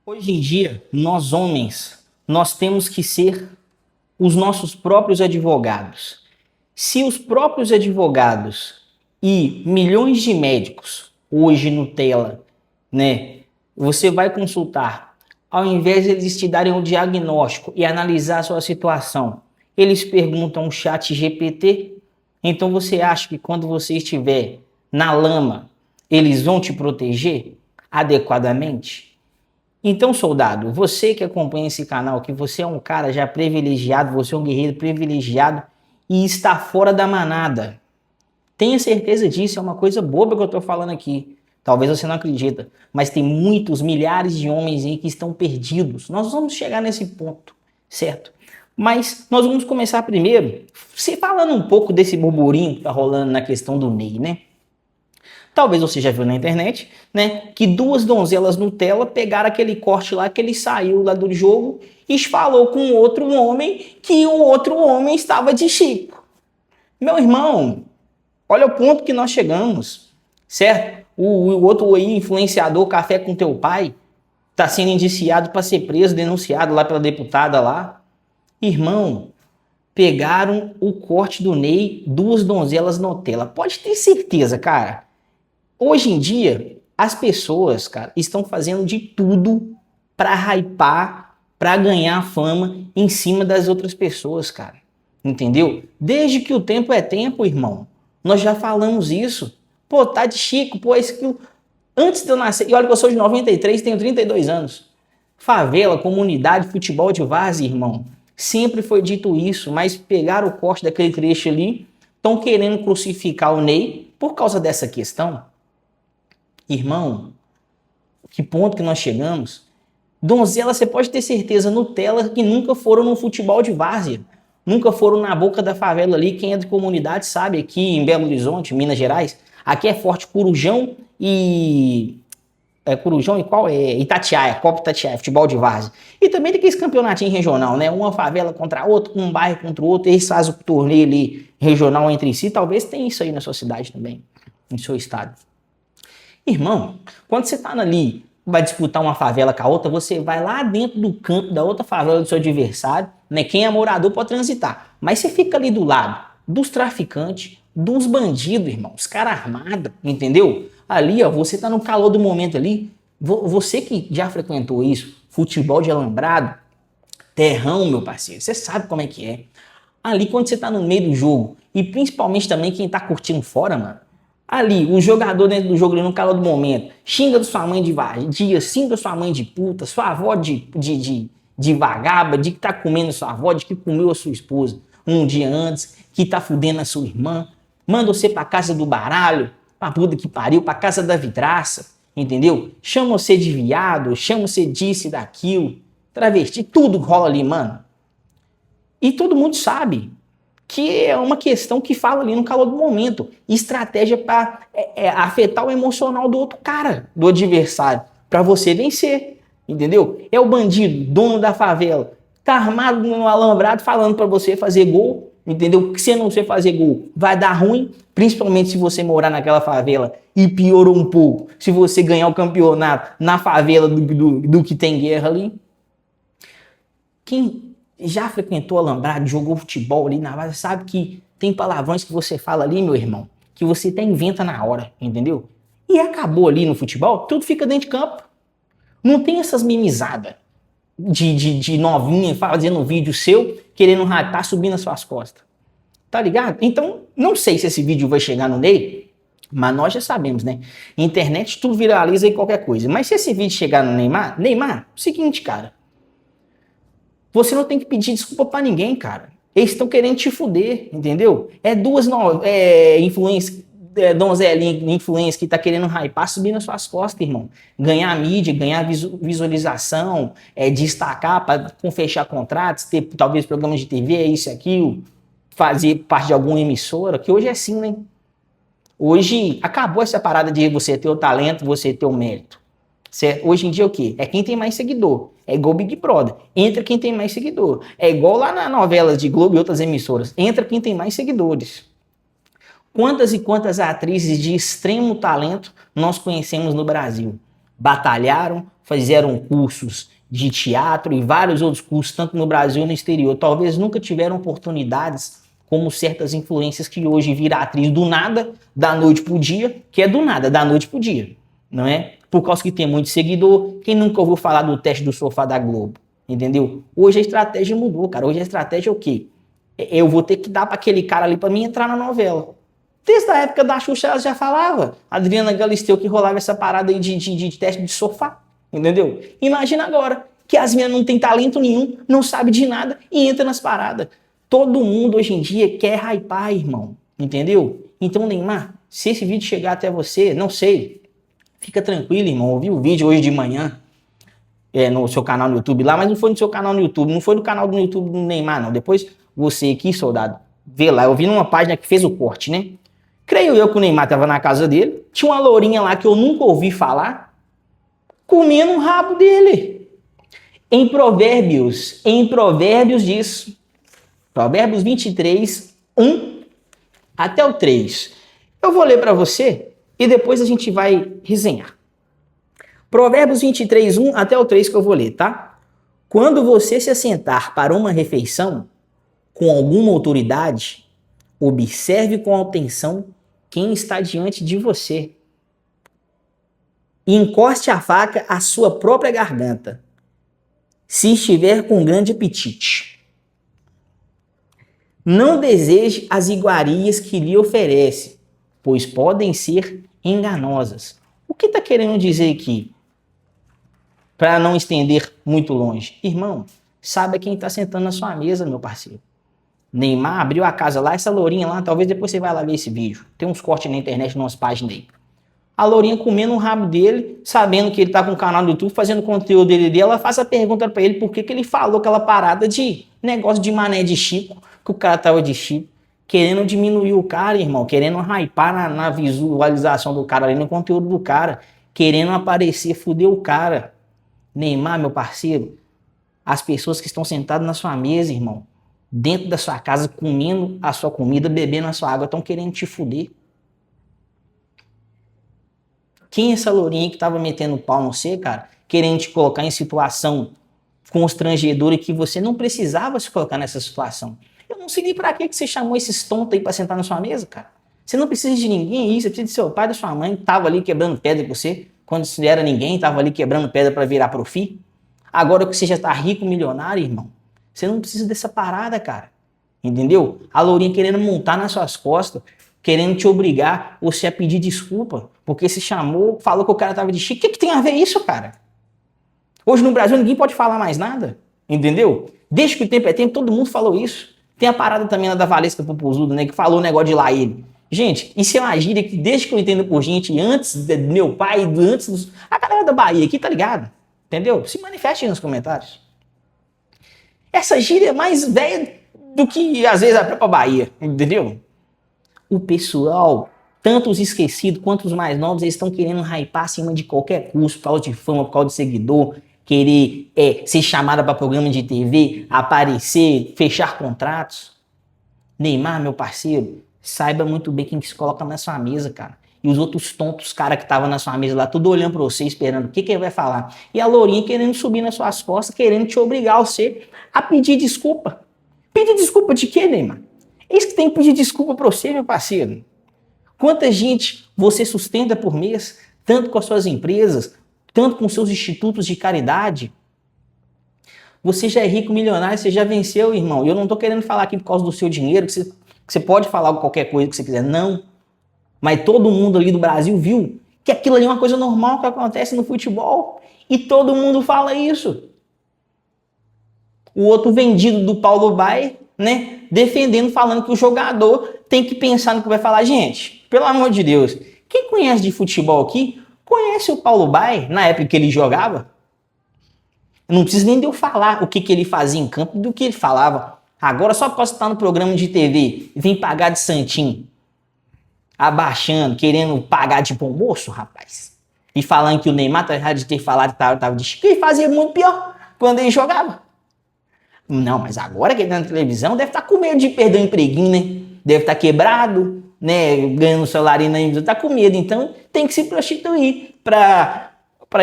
Hoje em dia, nós homens, nós temos que ser os nossos próprios advogados. Se os próprios advogados e milhões de médicos hoje no tela, né, você vai consultar, ao invés de eles te darem um diagnóstico e analisar a sua situação, eles perguntam um chat GPT. Então você acha que quando você estiver na lama, eles vão te proteger adequadamente? Então, soldado, você que acompanha esse canal, que você é um cara já privilegiado, você é um guerreiro privilegiado e está fora da manada. Tenha certeza disso, é uma coisa boba que eu estou falando aqui. Talvez você não acredita, mas tem muitos, milhares de homens aí que estão perdidos. Nós vamos chegar nesse ponto, certo? Mas nós vamos começar primeiro, se falando um pouco desse burburinho que está rolando na questão do Ney, né? Talvez você já viu na internet, né, que duas donzelas Nutella pegaram aquele corte lá que ele saiu lá do jogo e falou com outro homem que o outro homem estava de Chico. Meu irmão, olha o ponto que nós chegamos, certo? O outro aí, influenciador Café com Teu Pai, está sendo indiciado para ser preso, denunciado lá pela deputada lá. Irmão, pegaram o corte do Ney, duas donzelas Nutella. Pode ter certeza, cara. Hoje em dia, as pessoas, cara, estão fazendo de tudo para hypar, para ganhar fama em cima das outras pessoas, cara. Entendeu? Desde que o tempo é tempo, irmão. Nós já falamos isso. Pô, tá de Chico, pô, esse que antes de eu nascer, e olha que eu sou de 93, tenho 32 anos. Favela, comunidade, futebol de várzea, irmão. Sempre foi dito isso, mas pegaram o corte daquele trecho ali, estão querendo crucificar o Ney por causa dessa questão. Irmão, que ponto que nós chegamos? Donzela, você pode ter certeza, Nutella, que nunca foram no futebol de várzea. Nunca foram na boca da favela ali. Quem é de comunidade sabe, aqui em Belo Horizonte, Minas Gerais, aqui é forte Corujão e... Corujão e qual é? Itatiaia, Copa Itatiaia, futebol de várzea. E também tem aqueles campeonatinhos regional, né? Uma favela contra a outra, um bairro contra o outro, eles fazem o torneio ali regional entre si. Talvez tenha isso aí na sua cidade também, no seu estado. Irmão, quando você tá ali, vai disputar uma favela com a outra, você vai lá dentro do campo da outra favela do seu adversário, né? Quem é morador pode transitar. Mas você fica ali do lado dos traficantes, dos bandidos, irmão, os caras armados, entendeu? Ali, ó, você tá no calor do momento ali. Você que já frequentou isso, futebol de alambrado, terrão, meu parceiro, você sabe como é que é. Ali, quando você tá no meio do jogo, e principalmente também quem tá curtindo fora, mano, ali, o jogador dentro do jogo, ali no calor do momento, xinga sua mãe de vadia, xinga sua mãe de puta, sua avó de vagaba, de que tá comendo sua avó, de que comeu a sua esposa um dia antes, que tá fudendo a sua irmã, manda você pra casa do baralho, pra puta que pariu, pra casa da vidraça, entendeu? Chama você de viado, chama você disso e daquilo, travesti, tudo rola ali, mano. E todo mundo sabe que é uma questão que fala ali no calor do momento. Estratégia para afetar o emocional do outro cara, do adversário, para você vencer, entendeu? É o bandido, dono da favela, tá armado no alambrado falando para você fazer gol, entendeu? Que se não você fazer gol vai dar ruim, principalmente se você morar naquela favela e piorou um pouco, se você ganhar o campeonato na favela do que tem guerra ali. Quem já frequentou alambrado, jogou futebol ali na base, sabe que tem palavrões que você fala ali, meu irmão, que você até inventa na hora, entendeu? E acabou ali no futebol, tudo fica dentro de campo. Não tem essas mimizadas de novinha fazendo um vídeo seu, querendo hypar, subindo as suas costas. Tá ligado? Então, não sei se esse vídeo vai chegar no Ney, mas nós já sabemos, né? Internet tudo viraliza aí qualquer coisa. Mas se esse vídeo chegar no Neymar, seguinte, cara, você não tem que pedir desculpa pra ninguém, cara. Eles estão querendo te fuder, entendeu? É duas influências, donzelinha influência que tá querendo hypar, subir nas suas costas, irmão. Ganhar mídia, ganhar visualização, destacar para fechar contratos, ter talvez programas de TV, isso e aquilo, fazer parte de alguma emissora, que hoje é assim, né? Hoje acabou essa parada de você ter o talento, você ter o mérito. Certo? Hoje em dia é o quê? É quem tem mais seguidor. É igual Big Brother. Entra quem tem mais seguidor. É igual lá na novela de Globo e outras emissoras. Entra quem tem mais seguidores. Quantas e quantas atrizes de extremo talento nós conhecemos no Brasil? Batalharam, fizeram cursos de teatro e vários outros cursos, tanto no Brasil e no exterior. Talvez nunca tiveram oportunidades como certas influências que hoje vira atriz do nada, da noite pro dia, que é do nada, da noite pro dia, não é? Por causa que tem muito seguidor. Quem nunca ouviu falar do teste do sofá da Globo? Entendeu? Hoje a estratégia mudou, cara. Hoje a estratégia é o quê? Eu vou ter que dar para aquele cara ali para mim entrar na novela. Desde a época da Xuxa ela já falava. Adriana Galisteu que rolava essa parada aí de teste de sofá. Entendeu? Imagina agora que as meninas não tem talento nenhum, não sabe de nada e entra nas paradas. Todo mundo hoje em dia quer hypar, irmão. Entendeu? Então, Neymar, se esse vídeo chegar até você, não sei, fica tranquilo, irmão. Eu vi o vídeo hoje de manhã no seu canal no YouTube lá, mas não foi no seu canal no YouTube, não foi no canal do YouTube do Neymar, não. Depois você aqui, soldado, vê lá. Eu vi numa página que fez o corte, né? Creio eu que o Neymar tava na casa dele, tinha uma lourinha lá que eu nunca ouvi falar, comendo o rabo dele. Em Provérbios diz, Provérbios 23, 1 até o 3. Eu vou ler para você e depois a gente vai resenhar. Provérbios 23, 1 até o 3 que eu vou ler, tá? Quando você se assentar para uma refeição com alguma autoridade, observe com atenção quem está diante de você. E encoste a faca à sua própria garganta, se estiver com grande apetite. Não deseje as iguarias que lhe oferece, pois podem ser enganosas. O que está querendo dizer aqui? Para não estender muito longe. Irmão, sabe quem está sentando na sua mesa, meu parceiro. Neymar abriu a casa lá, essa lourinha lá, talvez depois você vai lá ver esse vídeo. Tem uns cortes na internet, nas páginas aí. A lourinha comendo o rabo dele, sabendo que ele tá com o canal no YouTube, fazendo conteúdo dele, ela faz a pergunta para ele por que ele falou aquela parada de negócio de mané de Chico, que o cara tava de Chico, querendo diminuir o cara, irmão, querendo hypar na visualização do cara ali, no conteúdo do cara, querendo aparecer, fuder o cara. Neymar, meu parceiro, as pessoas que estão sentadas na sua mesa, irmão, dentro da sua casa, comendo a sua comida, bebendo a sua água, estão querendo te fuder. Quem é essa lourinha que tava metendo pau no você, cara? Querendo te colocar em situação constrangedora e que você não precisava se colocar nessa situação. Eu não sei nem pra que você chamou esses tontos aí pra sentar na sua mesa, cara. Você não precisa de ninguém aí, você precisa de seu pai, da sua mãe, que tava ali quebrando pedra com você. Quando você era ninguém, tava ali quebrando pedra pra virar profi. Agora que você já tá rico, milionário, irmão, você não precisa dessa parada, cara. Entendeu? A lourinha querendo montar nas suas costas, querendo te obrigar você a pedir desculpa, porque se chamou, falou que o cara tava de chique. O que tem a ver isso, cara? Hoje no Brasil ninguém pode falar mais nada, entendeu? Desde que o tempo é tempo, todo mundo falou isso. Tem a parada também lá da Valesca Popozuda, né, que falou o negócio de lá ele. Gente, isso é uma gíria que desde que eu entendo por gente, antes do meu pai, antes dos... A galera da Bahia aqui, tá ligado? Entendeu? Se manifeste aí nos comentários. Essa gíria é mais velha do que, às vezes, a própria Bahia, entendeu? O pessoal, tanto os esquecidos quanto os mais novos, eles estão querendo hypar acima de qualquer custo, por causa de fama, por causa de seguidor, querer ser chamada para programa de TV, aparecer, fechar contratos. Neymar, meu parceiro, saiba muito bem quem que se coloca na sua mesa, cara. E os outros tontos, cara que estavam na sua mesa lá, tudo olhando para você, esperando o que ele vai falar. E a lourinha querendo subir nas suas costas, querendo te obrigar você a pedir desculpa. Pedir desculpa de quê, Neymar? É isso que tem que pedir desculpa para você, meu parceiro. Quanta gente você sustenta por mês, tanto com as suas empresas, tanto com seus institutos de caridade. Você já é rico, milionário, você já venceu, irmão. E eu não estou querendo falar aqui por causa do seu dinheiro, que você pode falar qualquer coisa que você quiser. Não. Mas todo mundo ali do Brasil viu que aquilo ali é uma coisa normal que acontece no futebol. E todo mundo fala isso. O outro vendido do Paulo Baier, né, defendendo, falando que o jogador tem que pensar no que vai falar. Gente, pelo amor de Deus, quem conhece de futebol aqui, conhece o Paulo Baier na época que ele jogava? Não precisa nem de eu falar o que ele fazia em campo, do que ele falava. Agora, só posso estar no programa de TV e vem pagar de santinho, abaixando, querendo pagar de bom moço, rapaz. E falando que o Neymar tá errado de ter falado que tava de chique, ele fazia muito pior quando ele jogava. Não, mas agora que ele tá na televisão, deve estar com medo de perder o empreguinho, né? Deve estar quebrado, né? Ganhando um salarinho na emissora, tá com medo. Então, tem que se prostituir pra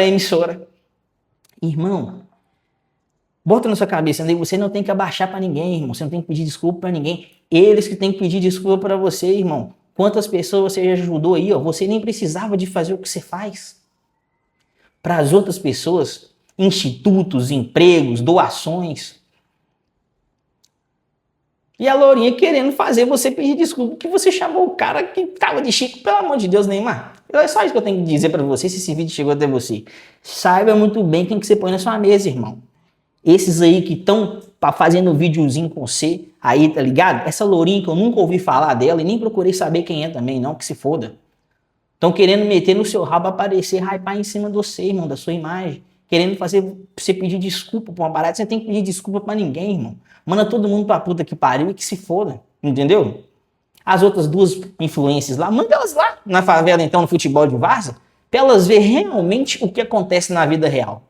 emissora. Irmão, bota na sua cabeça, você não tem que abaixar pra ninguém, irmão. Você não tem que pedir desculpa pra ninguém. Eles que têm que pedir desculpa pra você, irmão. Quantas pessoas você já ajudou aí, ó? Você nem precisava de fazer o que você faz. Para as outras pessoas, institutos, empregos, doações. E a Lourinha querendo fazer você pedir desculpa que você chamou o cara que tava de Chico, pelo amor de Deus, Neymar. É só isso que eu tenho que dizer para você, se esse vídeo chegou até você. Saiba muito bem quem que você põe na sua mesa, irmão. Esses aí que estão fazendo videozinho com você, aí, tá ligado? Essa Lourinha que eu nunca ouvi falar dela e nem procurei saber quem é também, não, que se foda. Estão querendo meter no seu rabo, aparecer, hypar em cima de você, irmão, da sua imagem. Querendo fazer você pedir desculpa pra uma barata. Você tem que pedir desculpa pra ninguém, irmão. Manda todo mundo pra puta que pariu e que se foda. Entendeu? As outras duas influências lá, manda elas lá na favela, então, no futebol de várzea, pra elas ver realmente o que acontece na vida real.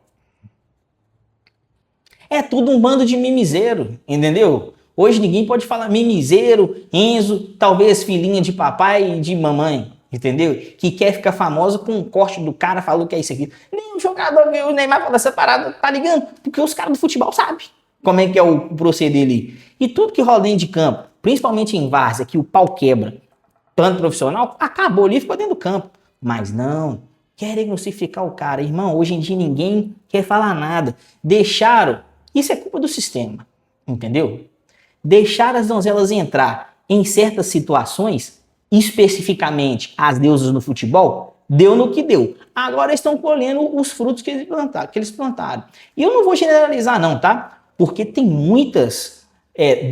É tudo um bando de mimizeiro, entendeu? Hoje ninguém pode falar mimizeiro, Enzo, talvez filhinha de papai e de mamãe, entendeu? Que quer ficar famosa com um corte do cara, falou que é isso aqui. Nem o jogador, o Neymar fala essa parada, tá ligando? Porque os caras do futebol sabem como é que é o proceder ali. E tudo que rola dentro de campo, principalmente em várzea, que o pau quebra, tanto profissional, acabou ali, ficou dentro do campo. Mas não, querem crucificar o cara. Irmão, hoje em dia ninguém quer falar nada. Deixaram, isso é culpa do sistema, entendeu? Deixar as donzelas entrar em certas situações, especificamente as deusas no futebol, deu no que deu. Agora estão colhendo os frutos que eles plantaram. E eu não vou generalizar não, tá? Porque tem muitas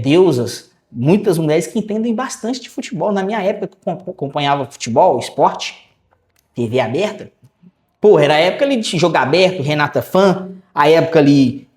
deusas, muitas mulheres que entendem bastante de futebol. Na minha época, que eu acompanhava futebol, esporte, TV aberta, pô, era a época ali de Jogo Aberto, Renata Fã, a época ali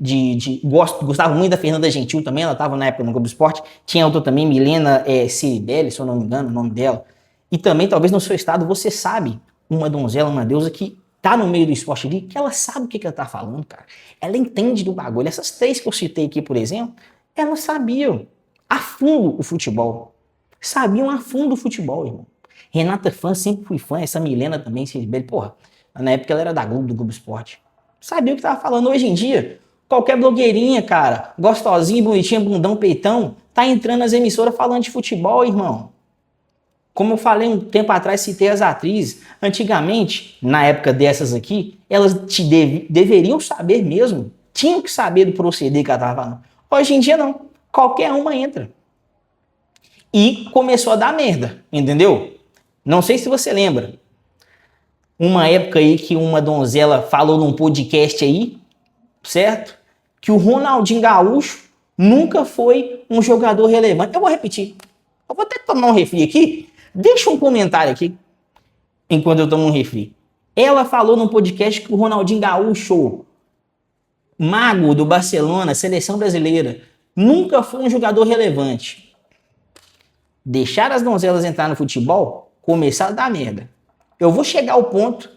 gostava muito da Fernanda Gentil também, ela estava na época no Globo Esporte, tinha outra também, Milena Ciribelli, se eu não me engano o nome dela, e também talvez no seu estado você sabe uma donzela, uma deusa que tá no meio do esporte ali, que ela sabe o que ela tá falando, cara, ela entende do bagulho. Essas três que eu citei aqui, por exemplo, elas sabiam a fundo o futebol, sabiam a fundo o futebol, irmão. Renata Fã, sempre fui fã, essa Milena também, Ciribelli, porra, na época ela era da Globo, do Globo Esporte. Sabia o que tava falando. Hoje em dia, qualquer blogueirinha, cara, gostosinha, bonitinha, bundão, peitão, tá entrando nas emissoras falando de futebol, irmão. Como eu falei um tempo atrás, citei as atrizes. Antigamente, na época dessas aqui, elas deveriam saber mesmo. Tinham que saber do proceder que ela tava falando. Hoje em dia, não. Qualquer uma entra. E começou a dar merda, entendeu? Não sei se você lembra. Uma época aí que uma donzela falou num podcast aí, certo? Que o Ronaldinho Gaúcho nunca foi um jogador relevante. Eu vou repetir. Eu vou até tomar um refri aqui. Deixa um comentário aqui, enquanto eu tomo um refri. Ela falou num podcast que o Ronaldinho Gaúcho, mago do Barcelona, seleção brasileira, nunca foi um jogador relevante. Deixar as donzelas entrar no futebol, começar a dar merda. Eu vou chegar ao ponto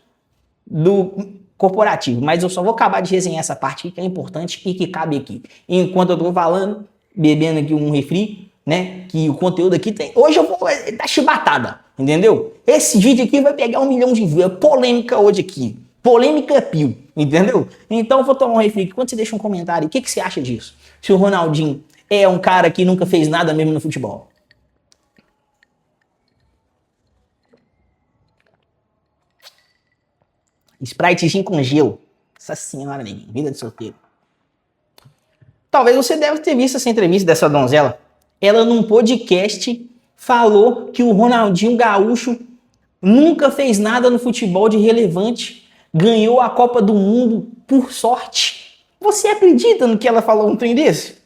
do corporativo, mas eu só vou acabar de resenhar essa parte que é importante e que cabe aqui. Enquanto eu tô falando, bebendo aqui um refri, né? Que o conteúdo aqui tem... Hoje eu vou dar chibatada, entendeu? Esse vídeo aqui vai pegar 1 milhão de views. Polêmica hoje aqui. Polêmica pio, entendeu? Então eu vou tomar um refri. Quando você deixa um comentário, o que você acha disso? Se o Ronaldinho é um cara que nunca fez nada mesmo no futebol. Spritezinho com gelo. Nossa senhora, neguinho. Vida de solteiro. Talvez você deve ter visto essa entrevista dessa donzela. Ela num podcast falou que o Ronaldinho Gaúcho nunca fez nada no futebol de relevante. Ganhou a Copa do Mundo por sorte. Você acredita no que ela falou um trem desse?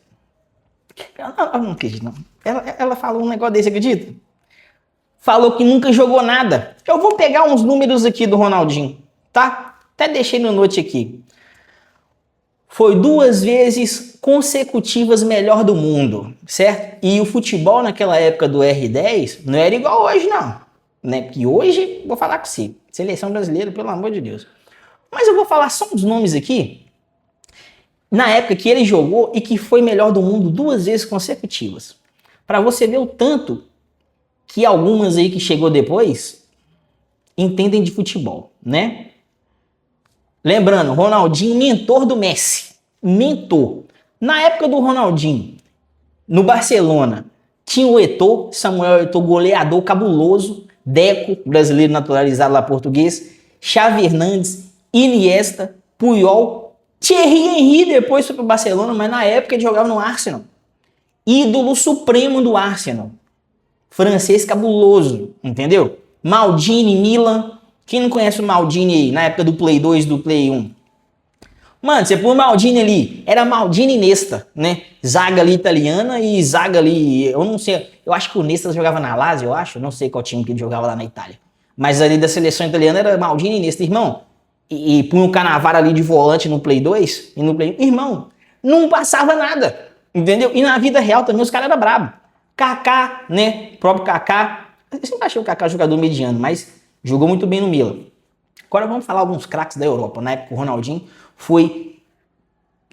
Eu não acredito, não. Ela falou um negócio desse, acredita? Falou que nunca jogou nada. Eu vou pegar uns números aqui do Ronaldinho. Tá? Até deixei no note aqui. Foi 2 vezes consecutivas melhor do mundo, certo? E o futebol naquela época do R10 não era igual hoje, não. Né? Porque hoje, vou falar com você, seleção brasileira, pelo amor de Deus. Mas eu vou falar só uns nomes aqui, na época que ele jogou e que foi melhor do mundo 2 vezes consecutivas. Para você ver o tanto que algumas aí que chegou depois entendem de futebol, né? Lembrando, Ronaldinho, mentor do Messi. Mentor. Na época do Ronaldinho, no Barcelona, tinha o Eto'o, Samuel Eto'o, goleador cabuloso, Deco, brasileiro naturalizado lá português, Xavi Hernandes, Iniesta, Puyol, Thierry Henry depois foi para o Barcelona, mas na época ele jogava no Arsenal. Ídolo supremo do Arsenal. Francês cabuloso, entendeu? Maldini, Milan. Quem não conhece o Maldini aí, na época do Play 2 do Play 1? Mano, você pôr Maldini ali, era Maldini e Nesta, né? Zaga ali italiana e zaga ali, eu não sei, eu acho que o Nesta jogava na Lazio, eu acho, não sei qual time que ele jogava lá na Itália. Mas ali da seleção italiana era Maldini e Nesta, irmão. E punha o Cannavaro ali de volante no Play 2 e no Play 1, irmão, não passava nada, entendeu? E na vida real também os caras eram brabos. Kaká, né? O próprio Kaká, eu sempre achei o Kaká jogador mediano, mas jogou muito bem no Milan. Agora vamos falar alguns craques da Europa. Na época o Ronaldinho foi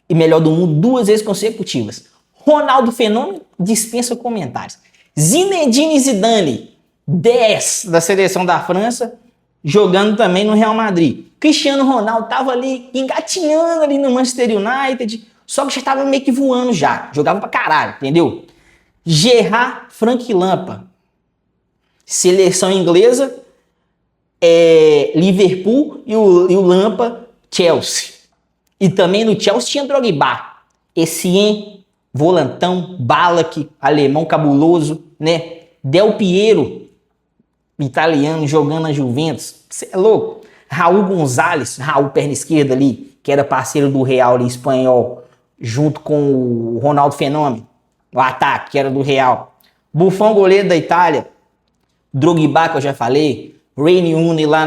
melhor do mundo 2 vezes consecutivas. Ronaldo Fenômeno dispensa comentários. Zinedine Zidane, 10 da seleção da França, jogando também no Real Madrid. Cristiano Ronaldo tava ali engatinhando ali no Manchester United, só que já tava meio que voando já. Jogava pra caralho, entendeu? Gerrard, Frank Lampard. Seleção inglesa, Liverpool e o Lampard, Chelsea. E também no Chelsea tinha Drogba, Essien, volantão, Ballack, alemão cabuloso, né? Del Piero, italiano, jogando na Juventus. Você é louco? Raul Gonzalez, Raul perna esquerda ali, que era parceiro do Real ali, espanhol, junto com o Ronaldo Fenômeno, o ataque, que era do Real. Buffon, goleiro da Itália. Drogba, que eu já falei. Wayne Rooney lá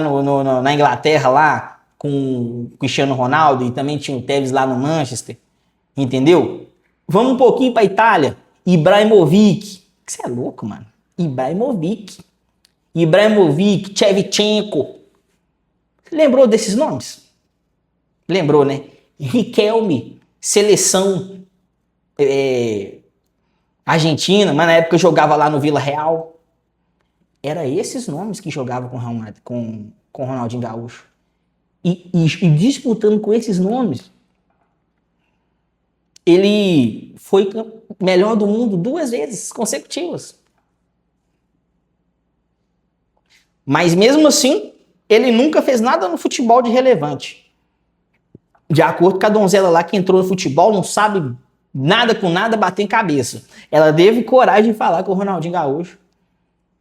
na Inglaterra, lá, com o Cristiano Ronaldo, e também tinha o Tevez lá no Manchester, entendeu? Vamos um pouquinho pra Itália. Ibrahimovic. Você é louco, mano. Ibrahimovic, Shevchenko. Lembrou desses nomes? Lembrou, né? Riquelme, seleção argentina, mas na época eu jogava lá no Vila Real. Era esses nomes que jogavam com o Ronaldinho Gaúcho. E disputando com esses nomes, ele foi melhor do mundo 2 vezes consecutivas. Mas mesmo assim, ele nunca fez nada no futebol de relevante. De acordo com a donzela lá que entrou no futebol, não sabe nada com nada, bater em cabeça. Ela teve coragem de falar que o Ronaldinho Gaúcho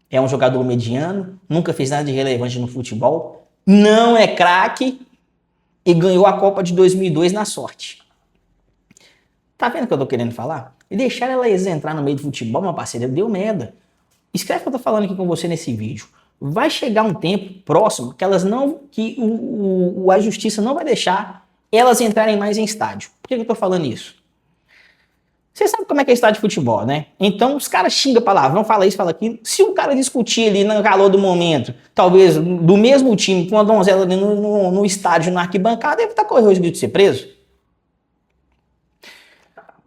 é um jogador mediano, nunca fez nada de relevante no futebol, não é craque e ganhou a Copa de 2002 na sorte. Tá vendo o que eu tô querendo falar? E deixar elas entrar no meio do futebol, meu parceiro, deu merda. Escreve o que eu tô falando aqui com você nesse vídeo. Vai chegar um tempo próximo que elas não, que a justiça não vai deixar elas entrarem mais em estádio. Por que eu tô falando isso? Você sabe como é que é estádio de futebol, né? Então os caras xingam palavrão, fala isso, fala aquilo. Se o cara discutir ali no calor do momento, talvez do mesmo time, com a donzela ali no estádio, na arquibancada, ele tá correndo o risco de ser preso.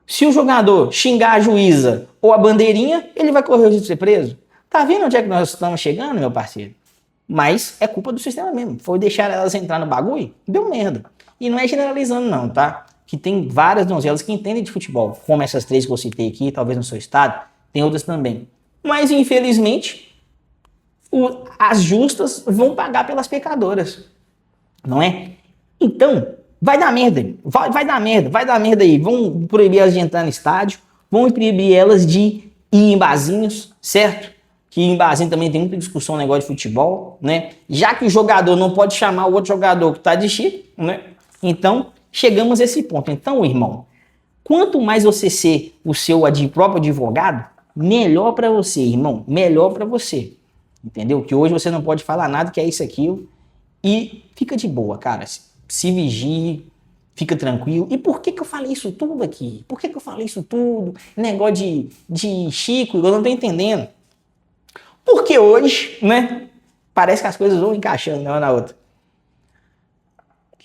Se o jogador xingar a juíza ou a bandeirinha, ele vai correr o risco de ser preso. Tá vendo onde é que nós estamos chegando, meu parceiro? Mas é culpa do sistema mesmo. Foi deixar elas entrar no bagulho, deu merda. E não é generalizando não, tá? Que tem várias donzelas que entendem de futebol, como essas 3 que eu citei aqui, talvez no seu estado, tem outras também. Mas, infelizmente, as justas vão pagar pelas pecadoras, não é? Então, vai dar merda, vai dar merda aí. Vão proibir elas de entrar no estádio, vão proibir elas de ir em barzinhos, certo? Que em barzinho também tem muita discussão no negócio de futebol, né? Já que o jogador não pode chamar o outro jogador que tá de chip, né? Então, chegamos a esse ponto. Então, irmão, quanto mais você ser o seu próprio advogado, melhor para você, irmão, melhor para você. Entendeu? Que hoje você não pode falar nada que é isso, aquilo. E fica de boa, cara. Se vigie, fica tranquilo. E por que eu falei isso tudo aqui? Por que eu falei isso tudo? Negócio de Chico, eu não tô entendendo. Porque hoje, né, parece que as coisas vão encaixando uma na outra.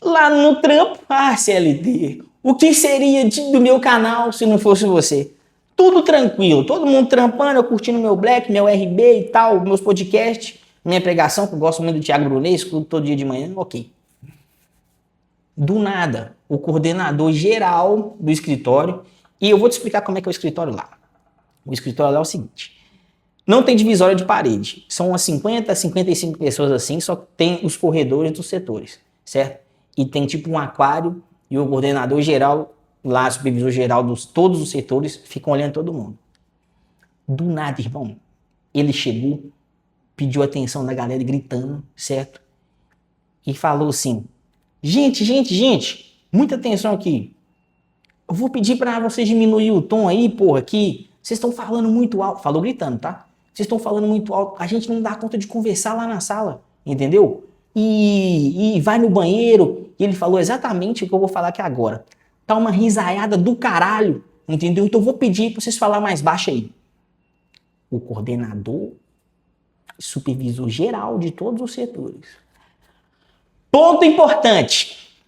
Lá no trampo, CLT, o que seria do meu canal se não fosse você? Tudo tranquilo, todo mundo trampando, eu curtindo meu Black, meu RB e tal, meus podcasts, minha pregação, que eu gosto muito do Thiago Brunet, escuto todo dia de manhã, ok. Do nada, o coordenador geral do escritório, e eu vou te explicar como é que é o escritório lá. O escritório lá é o seguinte, não tem divisória de parede, são umas 50, 55 pessoas assim, só que tem os corredores dos setores, certo? E tem tipo um aquário e o coordenador geral, lá, supervisor geral dos todos os setores, ficam olhando todo mundo. Do nada, irmão, ele chegou, pediu atenção da galera gritando, certo? E falou assim, gente, muita atenção aqui. Eu vou pedir pra vocês diminuir o tom aí, porra, aqui. Vocês estão falando muito alto. Falou gritando, tá? Vocês estão falando muito alto. A gente não dá conta de conversar lá na sala, entendeu? E vai no banheiro. E ele falou exatamente o que eu vou falar aqui agora. Tá uma risaiada do caralho, entendeu? Então eu vou pedir pra vocês falar mais baixo aí. O coordenador, supervisor geral de todos os setores. Ponto importante.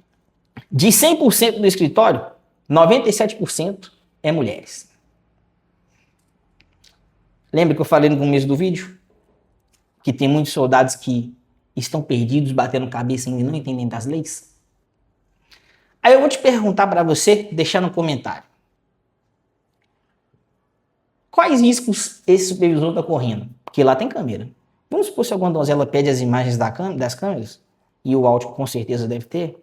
De 100% do escritório, 97% é mulheres. Lembra que eu falei no começo do vídeo? Que tem muitos soldados que estão perdidos, batendo cabeça e não entendem das leis? Aí eu vou te perguntar para você, deixar no comentário. Quais riscos esse supervisor está correndo? Porque lá tem câmera. Vamos supor se alguma donzela pede as imagens das câmeras, e o áudio com certeza deve ter,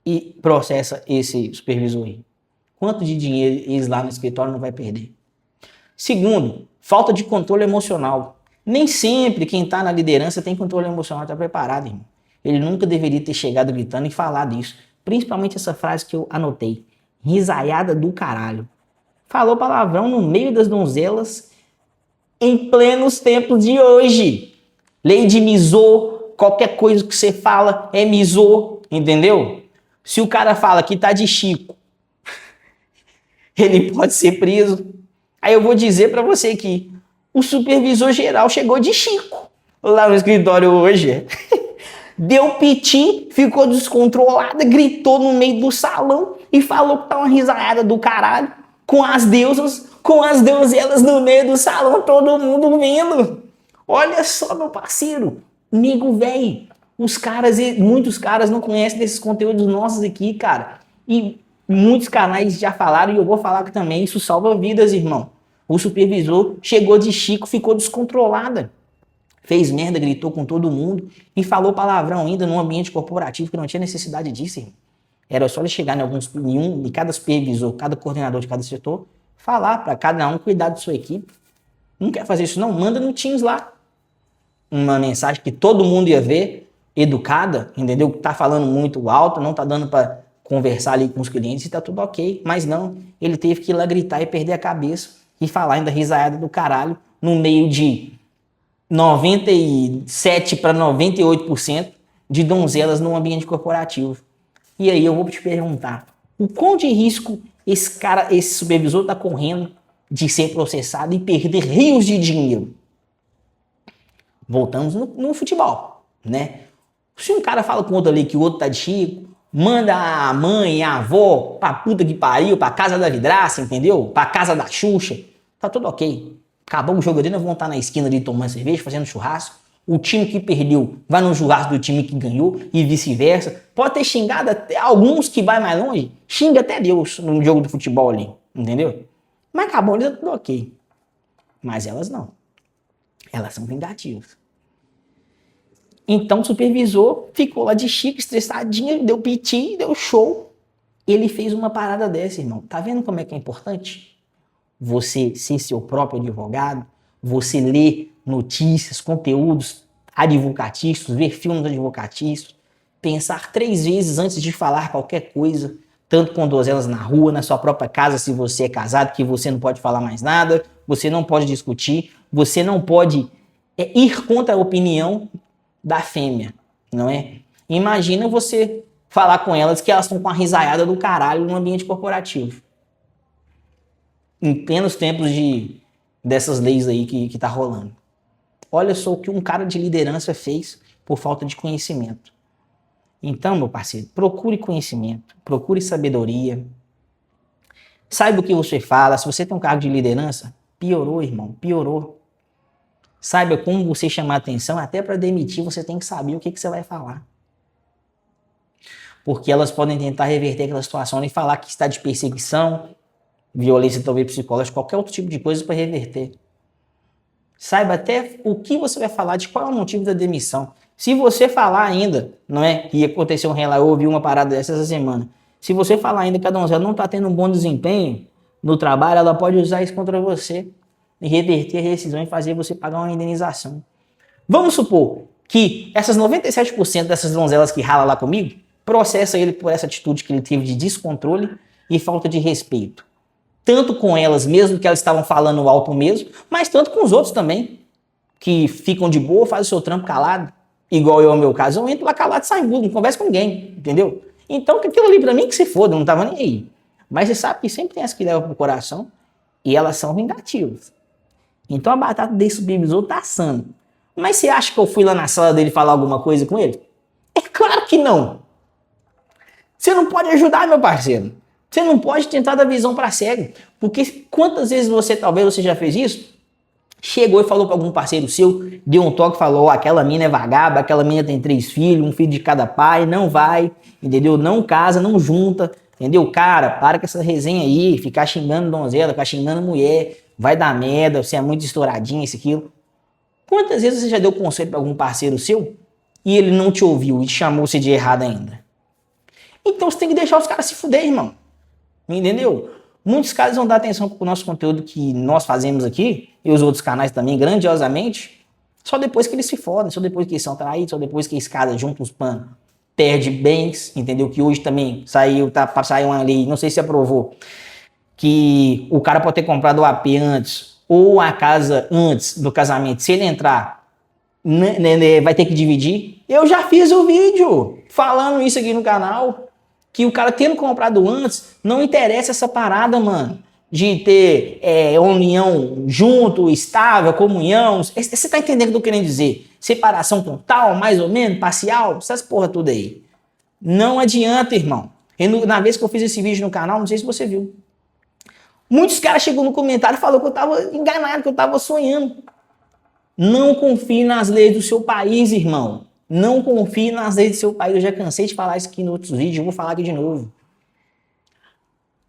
e processa esse supervisor aí. Quanto de dinheiro eles lá no escritório não vai perder? Segundo, falta de controle emocional. Nem sempre quem está na liderança tem controle emocional, está preparado, irmão. Ele nunca deveria ter chegado gritando e falado isso. Principalmente essa frase que eu anotei. Risaiada do caralho. Falou palavrão no meio das donzelas em plenos tempos de hoje. Lei de misô, qualquer coisa que você fala é misô, entendeu? Se o cara fala que tá de Chico, ele pode ser preso. Aí eu vou dizer para você que o supervisor geral chegou de Chico lá no escritório hoje. Deu piti, ficou descontrolada, gritou no meio do salão e falou que tá uma risada do caralho com as deusas, com as donzelas no meio do salão, todo mundo vendo. Olha só, meu parceiro, nego velho. Muitos caras não conhecem desses conteúdos nossos aqui, cara. E muitos canais já falaram e eu vou falar que também isso salva vidas, irmão. O supervisor chegou de Chico, ficou descontrolada. Fez merda, gritou com todo mundo e falou palavrão ainda num ambiente corporativo que não tinha necessidade disso, irmão. Era só ele chegar em cada supervisor, cada coordenador de cada setor, falar para cada um cuidar de sua equipe. Não quer fazer isso não? Manda no Teams lá. Uma mensagem que todo mundo ia ver, educada, entendeu? Tá falando muito alto, não tá dando para conversar ali com os clientes e tá tudo ok. Mas não, ele teve que ir lá gritar e perder a cabeça e falar ainda risaiada do caralho no meio de 97 para 98% de donzelas no ambiente corporativo. E aí eu vou te perguntar, o quão de risco esse supervisor está correndo de ser processado e perder rios de dinheiro? Voltamos no futebol, né? Se um cara fala com o outro ali que o outro tá de Chico, manda a mãe e a avó pra puta que pariu, pra casa da vidraça, entendeu? Pra casa da Xuxa, tá tudo ok. Acabou o jogo ali, nós vamos estar na esquina ali tomando cerveja, fazendo churrasco. O time que perdeu vai no churrasco do time que ganhou e vice-versa. Pode ter xingado até alguns que vai mais longe, xinga até Deus no jogo do futebol ali, entendeu? Mas acabou ali, tá tudo ok. Mas elas não. Elas são vingativas. Então o supervisor ficou lá de Chico, estressadinho, deu piti, deu show. Ele fez uma parada dessa, irmão. Tá vendo como é que é importante? Você ser seu próprio advogado, você ler notícias, conteúdos advocatícios, ver filmes advocatícios, pensar 3 vezes antes de falar qualquer coisa, tanto com donzelas na rua, na sua própria casa, se você é casado, que você não pode falar mais nada, você não pode discutir, você não pode ir contra a opinião da fêmea, não é? Imagina você falar com elas que elas estão com a risaiada do caralho no ambiente corporativo. Em plenos tempos dessas leis aí que tá rolando. Olha só o que um cara de liderança fez por falta de conhecimento. Então, meu parceiro, procure conhecimento, procure sabedoria. Saiba o que você fala. Se você tem um cargo de liderança, piorou, irmão, piorou. Saiba como você chamar atenção, até para demitir você tem que saber o que você vai falar. porque elas podem tentar reverter aquela situação e falar que está de perseguição, violência talvez psicológica, qualquer outro tipo de coisa para reverter. Saiba até o que você vai falar, de qual é o motivo da demissão. Se você falar ainda, não é, que aconteceu um relato, eu ouvi uma parada dessa essa semana, se você falar ainda que a donzela não está tendo um bom desempenho no trabalho, ela pode usar isso contra você e reverter a rescisão e fazer você pagar uma indenização. Vamos supor que essas 97% dessas donzelas que ralam lá comigo, processa ele por essa atitude que ele teve de descontrole e falta de respeito. Tanto com elas mesmo, que elas estavam falando alto mesmo, mas tanto com os outros também, que ficam de boa, fazem o seu trampo calado, igual eu, no meu caso, eu entro lá calado e saio, não converso com ninguém, entendeu? Então, aquilo ali pra mim que se foda, eu não tava nem aí. Mas você sabe que sempre tem as que levam pro coração e elas são vingativas. Então a batata desse subdivisor tá assando. Mas você acha que eu fui lá na sala dele falar alguma coisa com ele? É claro que não. Você não pode ajudar, meu parceiro. Você não pode tentar dar visão para cego. Porque quantas vezes talvez você já fez isso? Chegou e falou para algum parceiro seu, deu um toque e falou, aquela mina é vagaba, aquela mina tem 3 filhos, um filho de cada pai, não vai, entendeu? Não casa, não junta, entendeu? Cara, para com essa resenha aí, ficar xingando donzela, ficar xingando mulher, vai dar merda, você é muito estouradinho, isso, aquilo. Quantas vezes você já deu conselho para algum parceiro seu e ele não te ouviu e te chamou você de errado ainda? Então você tem que deixar os caras se fuder, irmão. Entendeu? Muitos caras vão dar atenção pro nosso conteúdo que nós fazemos aqui, e os outros canais também, grandiosamente, só depois que eles se fodem, só depois que eles são traídos, só depois que eles casam junto os panos, perde bens, entendeu? Que hoje também saiu uma lei, não sei se aprovou, que o cara pode ter comprado o AP antes, ou a casa antes do casamento, se ele entrar, vai ter que dividir. Eu já fiz o vídeo falando isso aqui no canal, que o cara tendo comprado antes, não interessa essa parada, mano, de ter união junto, estável, comunhão. Você tá entendendo o que eu tô querendo dizer? Separação total, mais ou menos, parcial, essas porra tudo aí. Não adianta, irmão. Na vez que eu fiz esse vídeo no canal, não sei se você viu, muitos caras chegou no comentário e falou que eu tava enganado, que eu tava sonhando. Não confie nas leis do seu país, irmão. Não confie nas leis do seu país. Eu já cansei de falar isso aqui em outros vídeos, eu vou falar aqui de novo.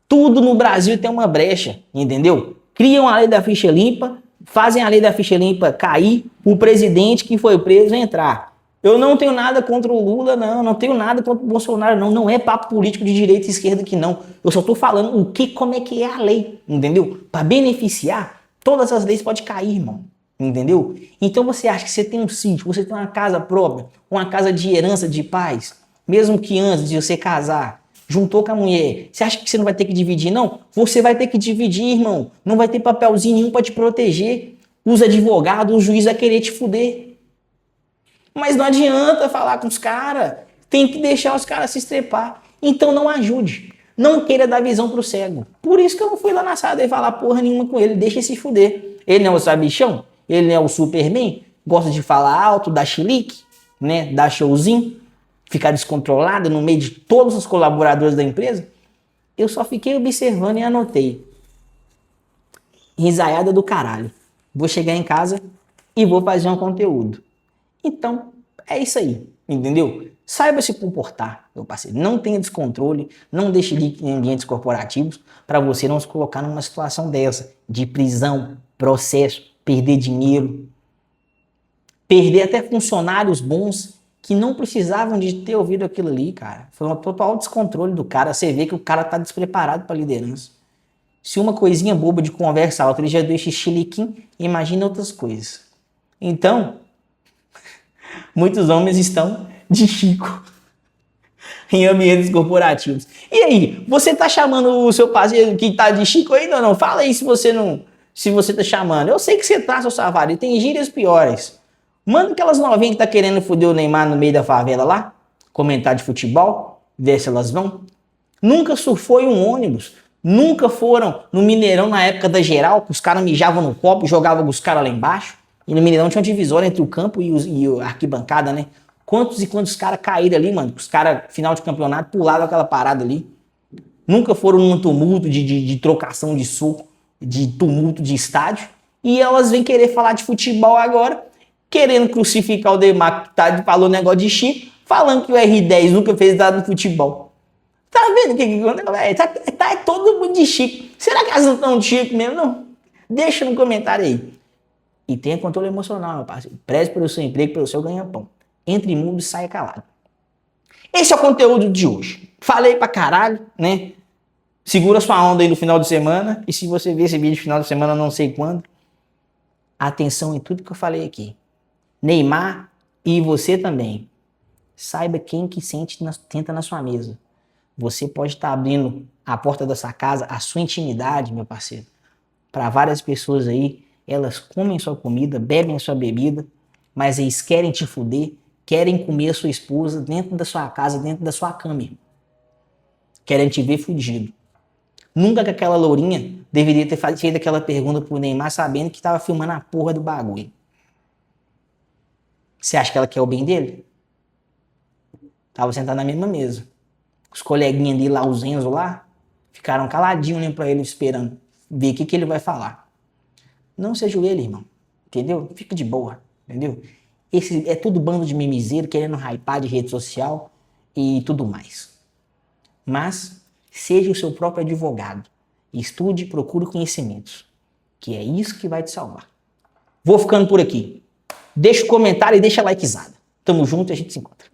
Tudo no Brasil tem uma brecha, entendeu? Criam a lei da ficha limpa, fazem a lei da ficha limpa cair, o presidente que foi preso entrar. Eu não tenho nada contra o Lula, não tenho nada contra o Bolsonaro, não é papo político de direita e esquerda que não. Eu só tô falando como é que é a lei, entendeu? Para beneficiar, todas as leis podem cair, irmão. Entendeu? Então você acha que você tem um sítio, você tem uma casa própria, uma casa de herança de pais, mesmo que antes de você casar, juntou com a mulher, você acha que você não vai ter que dividir? Não, você vai ter que dividir, irmão. Não vai ter papelzinho nenhum para te proteger. Os advogados, o juiz vai querer te fuder. Mas não adianta falar com os caras. Tem que deixar os caras se estrepar. Então não ajude. Não queira dar visão pro cego. Por isso que eu não fui lá na sala e falar porra nenhuma com ele. Deixa ele se fuder. Ele não é o sabichão? Ele não é o Superman? Gosta de falar alto, dar chilique, né? Dar showzinho, ficar descontrolado no meio de todos os colaboradores da empresa? Eu só fiquei observando e anotei. Risaiada do caralho. Vou chegar em casa e vou fazer um conteúdo. Então, é isso aí, entendeu? Saiba se comportar, meu parceiro. Não tenha descontrole, não deixe de ir em ambientes corporativos para você não se colocar numa situação dessa, de prisão, processo, perder dinheiro, perder até funcionários bons que não precisavam de ter ouvido aquilo ali, cara. Foi um total descontrole do cara. Você vê que o cara tá despreparado para liderança. Se uma coisinha boba de conversa alta ele já deixa chiliquim, imagina outras coisas. Então, muitos homens estão de chico em ambientes corporativos. E aí, você tá chamando o seu parceiro que tá de chico ainda ou não? Fala aí se você tá chamando. Eu sei que você tá, seu safado, e tem gírias piores. Manda aquelas novinhas que tá querendo foder o Neymar no meio da favela lá, comentar de futebol, ver se elas vão. Nunca surfou em um ônibus, nunca foram no Mineirão na época da geral, que os caras mijavam no copo e jogavam os caras lá embaixo. E no Mineirão tinha uma divisória entre o campo e a arquibancada, né? Quantos e quantos caras caíram ali, mano? Os caras, final de campeonato, pulavam aquela parada ali. Nunca foram num tumulto de trocação de soco, de tumulto de estádio. E elas vêm querer falar de futebol agora, querendo crucificar o Neymar, que falou negócio de Chico, falando que o R10 nunca fez nada no futebol. Tá vendo o que tá todo mundo de chique. Será que elas não estão de chique mesmo, não? Deixa no comentário aí. E tenha controle emocional, meu parceiro. Preze pelo seu emprego, pelo seu ganha-pão. Entre mundo e saia calado. Esse é o conteúdo de hoje. Falei pra caralho, né? Segura sua onda aí no final de semana. E se você ver esse vídeo no final de semana, não sei quando, atenção em tudo que eu falei aqui. Neymar e você também. Saiba quem que tenta na sua mesa. Você pode estar abrindo a porta da sua casa, a sua intimidade, meu parceiro, para várias pessoas aí. Elas comem sua comida, bebem sua bebida, mas eles querem te fuder, querem comer a sua esposa dentro da sua casa, dentro da sua cama. Querem te ver fudido. Nunca que aquela lourinha deveria ter feito aquela pergunta pro Neymar sabendo que tava filmando a porra do bagulho. Você acha que ela quer o bem dele? Tava sentado na mesma mesa. Os coleguinhas dele lá, os Enzo lá, ficaram caladinhos olhando pra ele esperando ver o que ele vai falar. Não seja ele, irmão. Entendeu? Fica de boa. Entendeu? Esse é tudo bando de mimizeiro querendo hypar de rede social e tudo mais. Mas seja o seu próprio advogado. Estude e procure conhecimentos. Que é isso que vai te salvar. Vou ficando por aqui. Deixa o comentário e deixa a likezada. Tamo junto e a gente se encontra.